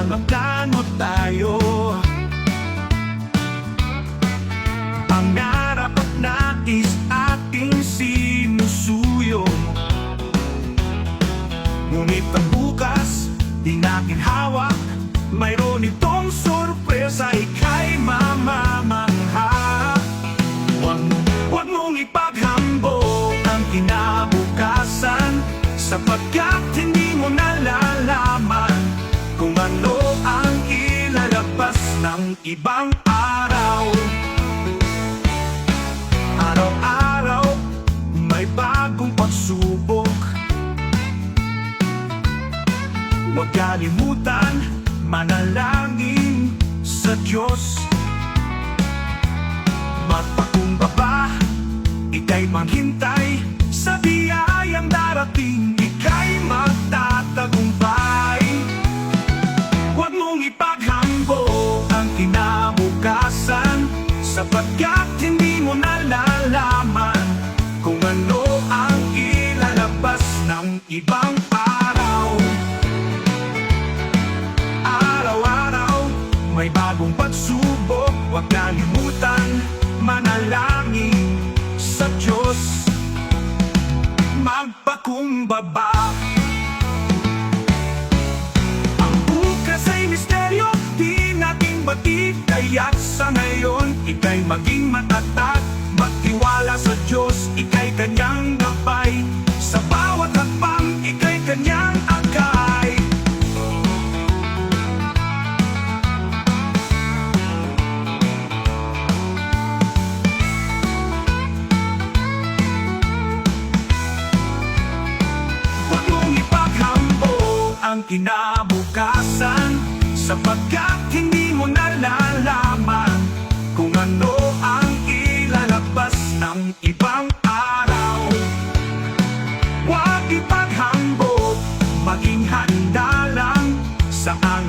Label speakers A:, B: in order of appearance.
A: mga plano tayo. Pangarap at nais ating sinusuyo, ngunit ang bukas di natin hawak. Mayroon itong sorpresa, ika'y mamamangha. Huwag mong ipaghambog ang kinabukasan, sapagkat hindi mo nalalaman kung ano ang ilalabas ng ibang araw. Araw-araw may bagong pagsubok. Huwag kalimutan manalangin sa Diyos. Magpakumbaba, ika'y maghintay sa biyayang darating, ika'y magtatagumpay. Huwag mong ipaghambog ang kinabukasan, sapagkat hindi mo nalalaman kung ano ang ilalabas ng ibang araw. Araw-araw may bagong pagsubok. Huwag kalimutan manalangin sa Diyos. Magpakumbaba. Ang bukas ay misteryo, di natin batid, kaya't sa ngayon ika'y maging matatag. Magtiwala sa Diyos, ika'y kanyang gabay. Sa bawat hakbang, ika'y kanyang agay. Huwag mong ipaghambog ang kinabukasan, sapagkat hindi mo nalalaman kung ano ang ilalabas ng ibang araw. Huwag ipaghambog, maging handa lang sa ang